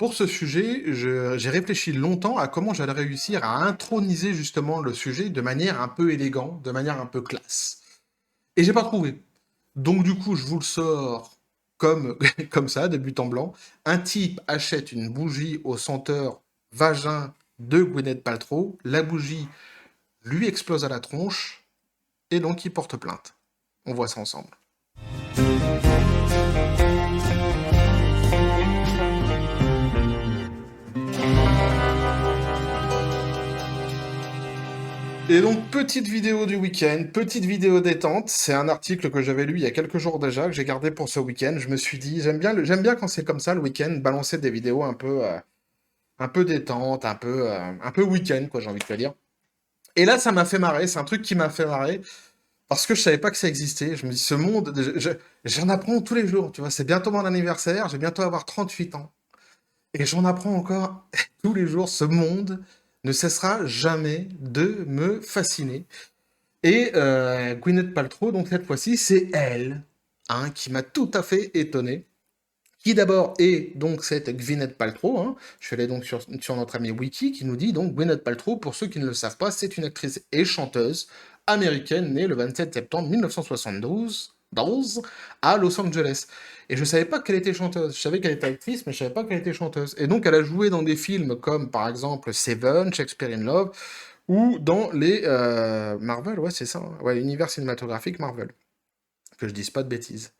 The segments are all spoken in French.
pour ce sujet, j'ai réfléchi longtemps à comment j'allais réussir à introniser justement le sujet de manière un peu élégante, de manière un peu classe. Et j'ai pas trouvé. Donc du coup, je vous le sors comme, comme ça, de but en blanc. Un type achète une bougie au senteur vagin de Gwyneth Paltrow. La bougie lui explose à la tronche et donc il porte plainte. On voit ça ensemble. Et donc, petite vidéo du week-end, petite vidéo détente. C'est un article que j'avais lu il y a quelques jours déjà, que j'ai gardé pour ce week-end. Je me suis dit, j'aime bien quand c'est comme ça le week-end, balancer des vidéos un peu détente, un peu week-end, quoi, j'ai envie de te dire. Et là, ça m'a fait marrer, c'est un truc qui m'a fait marrer, parce que je savais pas que ça existait. Je me dis, ce monde, j'en apprends tous les jours, tu vois. C'est bientôt mon anniversaire, je vais bientôt avoir 38 ans. Et j'en apprends encore tous les jours. Ce monde ne cessera jamais de me fasciner. Et Gwyneth Paltrow, donc cette fois-ci, c'est elle, hein, qui m'a tout à fait étonné. Qui d'abord est donc cette Gwyneth Paltrow, hein. Je suis allé donc sur notre ami Wiki qui nous dit donc Gwyneth Paltrow, pour ceux qui ne le savent pas, c'est une actrice et chanteuse américaine née le 27 septembre 1972 à Los Angeles. Et je savais pas qu'elle était chanteuse. Je savais qu'elle était actrice, mais je savais pas qu'elle était chanteuse. Et donc elle a joué dans des films comme par exemple Seven, Shakespeare in Love, ou dans les Marvel, ouais c'est ça, hein. Ouais, l'univers cinématographique Marvel. Que je dise pas de bêtises.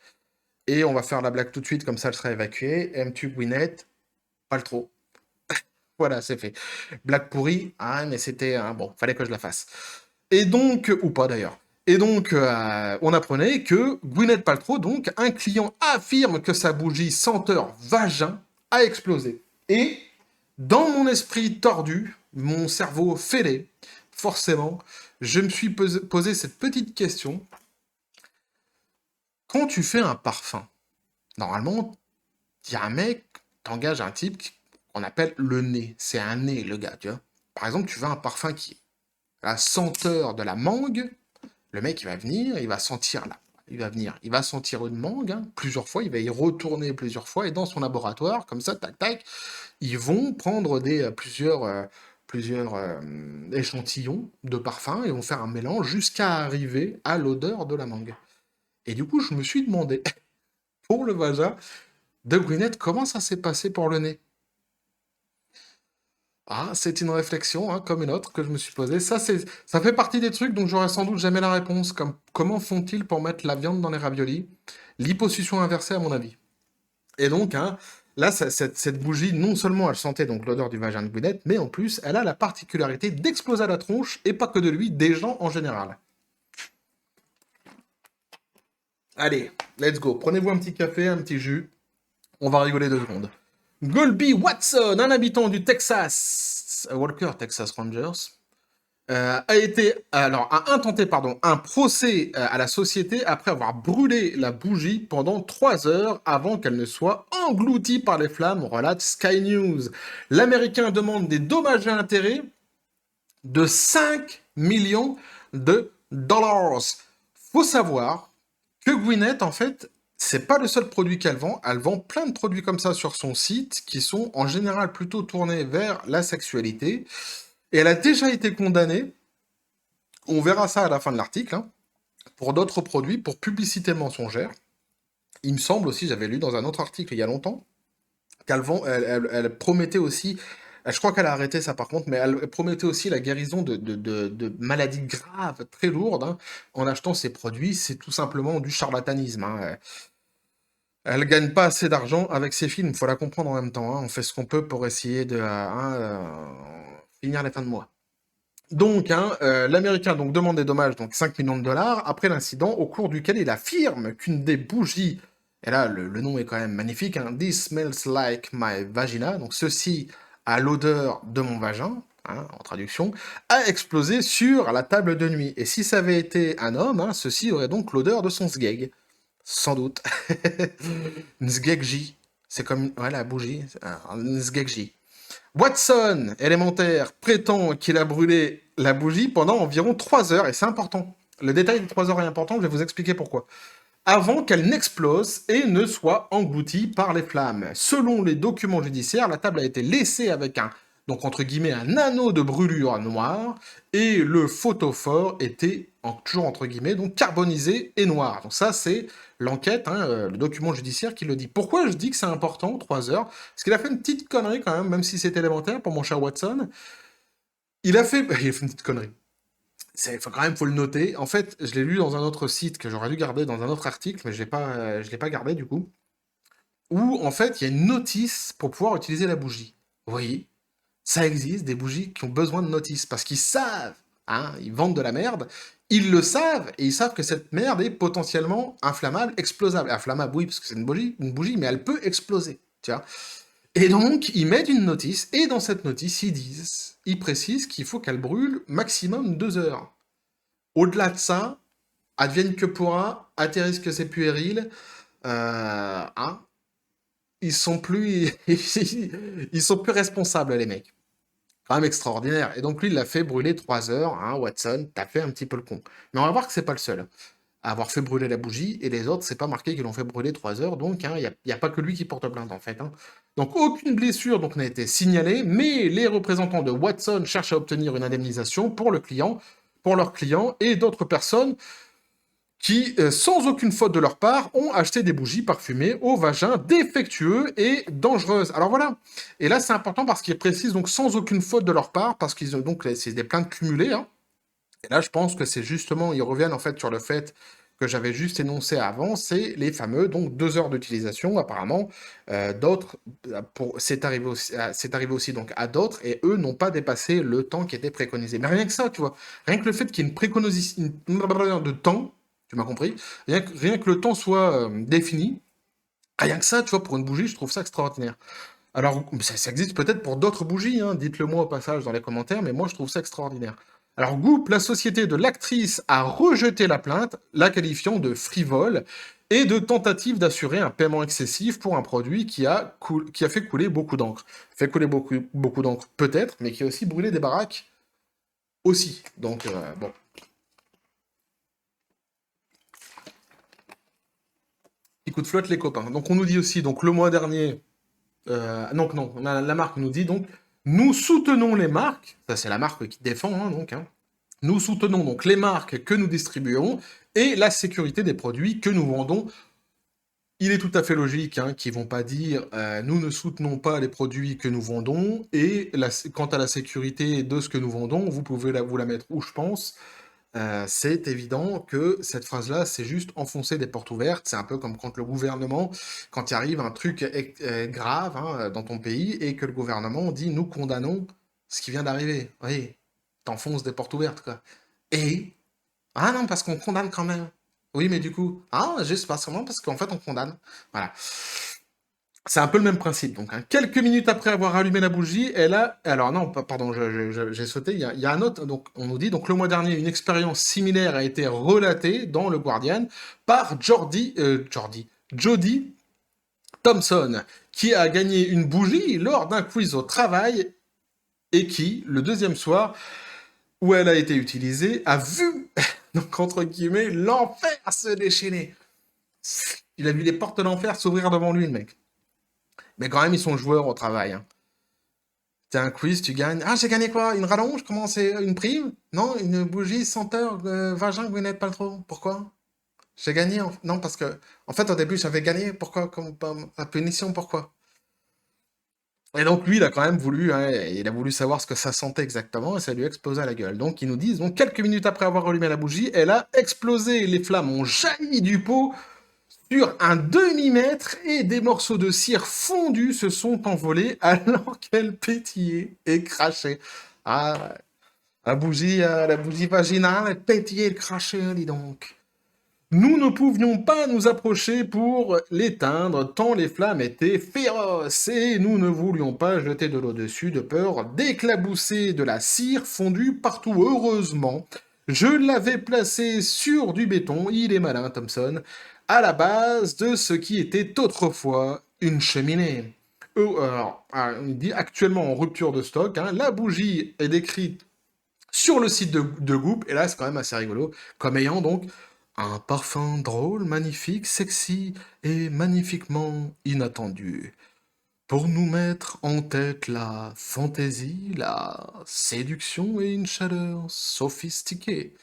Et on va faire la blague tout de suite, comme ça elle sera évacuée. Aimes-tu Gwyneth? Pas le trop. Voilà, c'est fait. Blague pourrie, ah mais c'était... bon, fallait que je la fasse. Et donc, ou pas d'ailleurs. Et donc, on apprenait que Gwyneth Paltrow, donc, un client affirme que sa bougie senteur vagin a explosé. Et, dans mon esprit tordu, mon cerveau fêlé, forcément, je me suis posé cette petite question. Quand tu fais un parfum, normalement, il y a un mec, t'engages un type qu'on appelle le nez. C'est un nez, le gars, tu vois. Par exemple, tu veux un parfum qui est la senteur de la mangue. Le mec, il va venir, il va sentir là. Il va venir, il va sentir une mangue, hein, plusieurs fois, il va y retourner plusieurs fois, et dans son laboratoire, comme ça, tac, tac, ils vont prendre plusieurs échantillons de parfum et vont faire un mélange jusqu'à arriver à l'odeur de la mangue. Et du coup, je me suis demandé, pour le vagin de Gwyneth, comment ça s'est passé pour le nez? Ah, c'est une réflexion, hein, comme une autre, que je me suis posée. Ça fait partie des trucs dont j'aurais sans doute jamais la réponse. Comme comment font-ils pour mettre la viande dans les raviolis? Liposuction inversée, à mon avis. Et donc, hein, là, cette bougie, non seulement elle sentait donc l'odeur du vagin de Gwyneth, mais en plus, elle a la particularité d'exploser à la tronche, et pas que de lui, des gens en général. Allez, let's go. Prenez-vous un petit café, un petit jus. On va rigoler 2 secondes. Golby Watson, un habitant du Texas, Walker Texas Rangers, a intenté un procès à la société après avoir brûlé la bougie pendant 3 heures avant qu'elle ne soit engloutie par les flammes, relate Sky News. L'Américain demande des dommages et intérêts de 5 millions de dollars. Faut savoir que Gwyneth, en fait, c'est pas le seul produit qu'elle vend. Elle vend plein de produits comme ça sur son site qui sont en général plutôt tournés vers la sexualité. Et elle a déjà été condamnée, on verra ça à la fin de l'article, hein, pour d'autres produits, pour publicité mensongère. Il me semble aussi, j'avais lu dans un autre article il y a longtemps, elle promettait aussi, je crois qu'elle a arrêté ça par contre, mais elle promettait aussi la guérison de maladies graves, très lourdes, hein, en achetant ces produits. C'est tout simplement du charlatanisme, hein. Elle gagne pas assez d'argent avec ses films, faut la comprendre en même temps, hein. On fait ce qu'on peut pour essayer de finir les fins de mois. Donc, hein, l'Américain donc demande des dommages, donc 5 millions de dollars, après l'incident au cours duquel il affirme qu'une des bougies, et là le nom est quand même magnifique, hein, This smells like my vagina, donc ceci a l'odeur de mon vagin, hein, en traduction, a explosé sur la table de nuit. Et si ça avait été un homme, hein, ceci aurait donc l'odeur de son sgeg. Sans doute. Sgegji. C'est comme ouais, la bougie. Sgegji. Watson, élémentaire, prétend qu'il a brûlé la bougie pendant environ 3 heures, et c'est important. Le détail de 3 heures est important, je vais vous expliquer pourquoi. avant qu'elle n'explose et ne soit engloutie par les flammes. Selon les documents judiciaires, la table a été laissée avec donc entre guillemets, un anneau de brûlure noire, et le photophore était, toujours entre guillemets, donc carbonisé et noir. Donc ça, c'est l'enquête, le document judiciaire qui le dit. Pourquoi je dis que c'est important, 3 heures? Parce qu'il a fait une petite connerie quand même si c'est élémentaire pour mon cher Watson. Il a fait, il a fait une petite connerie. Quand même, faut le noter. En fait, je l'ai lu dans un autre site que j'aurais dû garder dans un autre article, mais je l'ai pas gardé du coup. Où en fait, il y a une notice pour pouvoir utiliser la bougie. Vous voyez, ça existe des bougies qui ont besoin de notice parce qu'ils savent, ils vendent de la merde. Ils le savent et ils savent que cette merde est potentiellement inflammable, explosable. Inflammable, oui, parce que c'est une bougie, mais elle peut exploser. Tu vois. Et donc, ils mettent une notice, et dans cette notice, ils précisent qu'il faut qu'elle brûle maximum 2 heures. Au-delà de ça, advienne que pourra, atterrisse que c'est puéril, hein, ils sont plus, ils sont plus responsables, les mecs. Quand même extraordinaire. Et donc lui, il l'a fait brûler 3 heures, Watson, t'as fait un petit peu le con. Mais on va voir que c'est pas le seul à avoir fait brûler la bougie, et les autres, c'est pas marqué qu'ils l'ont fait brûler 3 heures, donc il n'y a pas que lui qui porte plainte en fait. Donc aucune blessure donc n'a été signalée, mais les représentants de Watson cherchent à obtenir une indemnisation pour leur client, et d'autres personnes qui, sans aucune faute de leur part, ont acheté des bougies parfumées au vagin défectueux et dangereuses. Alors voilà. Et là, c'est important parce qu'ils précisent donc sans aucune faute de leur part, parce qu'ils ont donc c'est des plaintes cumulées. Et là, je pense que c'est justement, ils reviennent en fait sur le fait que j'avais juste énoncé avant, c'est les fameux donc 2 heures d'utilisation apparemment. D'autres, c'est arrivé aussi donc à d'autres, et eux n'ont pas dépassé le temps qui était préconisé. Mais rien que ça, tu vois, rien que le fait qu'il y ait une préconisation de temps, tu m'as compris, rien que le temps soit défini, rien que ça, tu vois, pour une bougie, je trouve ça extraordinaire. Alors, ça existe peut-être pour d'autres bougies, dites-le moi au passage dans les commentaires, mais moi je trouve ça extraordinaire. Alors, Goop, la société de l'actrice, a rejeté la plainte, la qualifiant de frivole et de tentative d'assurer un paiement excessif pour un produit qui a fait couler beaucoup d'encre. Fait couler beaucoup d'encre, peut-être, mais qui a aussi brûlé des baraques aussi. Donc, bon. Petit coup de flotte, les copains. Donc, on nous dit aussi, donc le mois dernier, non, la marque nous dit donc, nous soutenons les marques, ça c'est la marque qui défend, nous soutenons donc les marques que nous distribuons et la sécurité des produits que nous vendons. Il est tout à fait logique qu'ils vont pas dire nous ne soutenons pas les produits que nous vendons, et quant à la sécurité de ce que nous vendons, vous pouvez vous la mettre où je pense. C'est évident que cette phrase-là, c'est juste enfoncer des portes ouvertes. C'est un peu comme quand le gouvernement, quand il arrive un truc grave dans ton pays, et que le gouvernement dit nous condamnons ce qui vient d'arriver. Oui, t'enfonces des portes ouvertes, quoi. Et ah non, parce qu'on condamne quand même. Oui, mais du coup, juste pas seulement parce qu'en fait on condamne. Voilà. C'est un peu le même principe. Donc, quelques minutes après avoir allumé la bougie, elle a. Alors non, pardon, j'ai sauté. Il y a un autre. Donc, on nous dit donc le mois dernier, une expérience similaire a été relatée dans le Guardian par Jodie Thompson, qui a gagné une bougie lors d'un quiz au travail, et qui, le deuxième soir où elle a été utilisée, a vu, donc entre guillemets, l'enfer se déchaîner. Il a vu les portes de l'enfer s'ouvrir devant lui, le mec. Mais quand même, ils sont joueurs au travail. T'as un quiz, tu gagnes. Ah, j'ai gagné quoi? Une rallonge? Comment c'est? Une prime? Non, une bougie senteur vagin Gwyneth Paltrow. Pourquoi? J'ai gagné. Non, parce que, en fait, au début, j'avais gagné. Pourquoi? Comme à punition, pourquoi? Et donc, lui, il a quand même voulu, il a voulu savoir ce que ça sentait exactement, et ça lui a explosé à la gueule. Donc, ils nous disent, donc, quelques minutes après avoir allumé la bougie, elle a explosé. Les flammes ont jailli du pot sur un demi-mètre, et des morceaux de cire fondue se sont envolés alors qu'elle pétillait et crachait. Ah, la bougie vaginale, elle pétillait et crachait, dis donc. Nous ne pouvions pas nous approcher pour l'éteindre, tant les flammes étaient féroces, et nous ne voulions pas jeter de l'eau dessus de peur d'éclabousser de la cire fondue partout. Heureusement, je l'avais placé sur du béton, il est malin Thompson, à la base de ce qui était autrefois une cheminée. Il dit actuellement en rupture de stock, la bougie est décrite sur le site de Goop, et là c'est quand même assez rigolo, comme ayant donc Un parfum drôle, magnifique, sexy et magnifiquement inattendu. Pour nous mettre en tête la fantaisie, la séduction et une chaleur sophistiquée.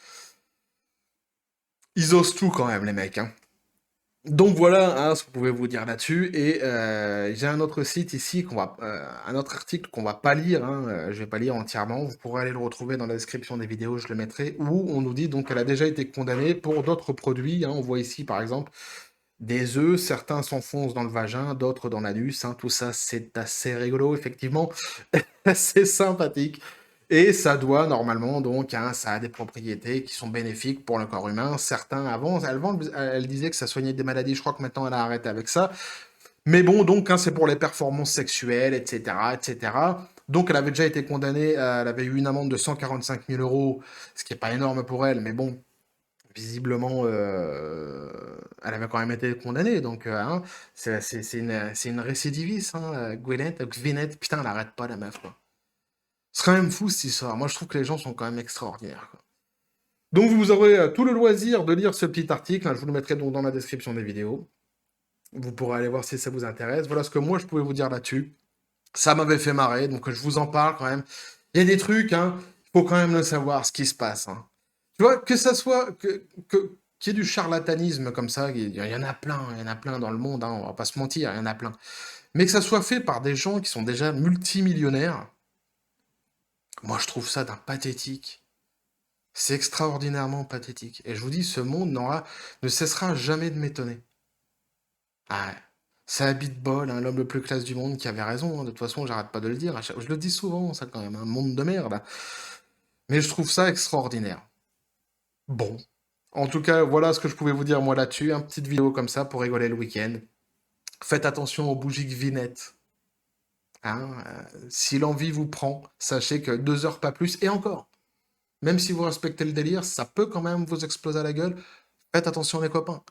Ils osent tout quand même, les mecs, hein. Donc voilà hein, ce que vous pouvez vous dire là-dessus. Et j'ai un autre site ici, un autre article qu'on va pas lire, hein, je vais pas lire entièrement, vous pourrez aller le retrouver dans la description des vidéos, je le mettrai, où on nous dit donc qu'elle a déjà été condamnée pour d'autres produits. Hein, on voit ici par exemple des œufs, certains s'enfoncent dans le vagin, d'autres dans l'anus, hein, tout ça c'est assez rigolo, effectivement, assez sympathique. Et ça doit normalement, donc, hein, ça a des propriétés qui sont bénéfiques pour le corps humain. Certains, elle disait que ça soignait des maladies, je crois que maintenant elle a arrêté avec ça. Mais bon, donc, hein, c'est pour les performances sexuelles, etc., etc. Donc, elle avait déjà été condamnée, elle avait eu une amende de 145 000 euros, ce qui n'est pas énorme pour elle, mais bon, visiblement, elle avait quand même été condamnée, donc hein, c'est une récidiviste, hein, Gwyneth, putain, elle arrête pas la meuf, quoi. C'est quand même fou cette histoire. Moi, je trouve que les gens sont quand même extraordinaires, quoi. Donc, vous aurez tout le loisir de lire ce petit article, hein, je vous le mettrai donc dans la description des vidéos. Vous pourrez aller voir si ça vous intéresse. Voilà ce que moi, je pouvais vous dire là-dessus. Ça m'avait fait marrer, donc je vous en parle quand même. Il y a des trucs, hein, il faut quand même le savoir, ce qui se passe, hein. Tu vois, que ça soit, qu'il y ait du charlatanisme comme ça, il y en a plein, il y en a plein dans le monde, hein, on va pas se mentir, il y en a plein. Mais que ça soit fait par des gens qui sont déjà multimillionnaires, moi je trouve ça d'un pathétique. C'est extraordinairement pathétique. Et je vous dis, ce monde ne cessera jamais de m'étonner. Ah ouais. C'est Habit Ball, hein, l'homme le plus classe du monde, qui avait raison, hein. De toute façon, j'arrête pas de le dire. Je le dis souvent, ça quand même, un monde de merde. Mais je trouve ça extraordinaire. Bon. En tout cas, voilà ce que je pouvais vous dire moi là-dessus. Une petite vidéo comme ça pour rigoler le week-end. Faites attention aux bougies Gvinettes. Hein, si l'envie vous prend, sachez que 2 heures pas plus, et encore, même si vous respectez le délire, ça peut quand même vous exploser à la gueule. Faites attention les copains.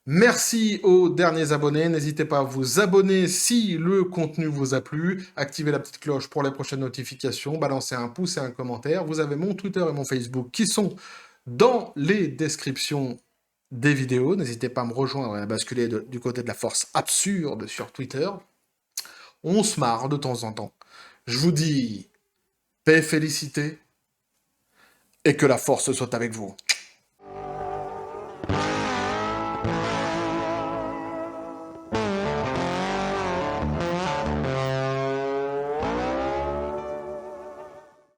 Merci aux derniers abonnés. N'hésitez pas à vous abonner si le contenu vous a plu. Activez la petite cloche pour les prochaines notifications. Balancez un pouce et un commentaire. Vous avez mon Twitter et mon Facebook qui sont dans les descriptions des vidéos. N'hésitez pas à me rejoindre et à basculer du côté de la force absurde sur Twitter. On se marre de temps en temps. Je vous dis paix et félicité et que la force soit avec vous.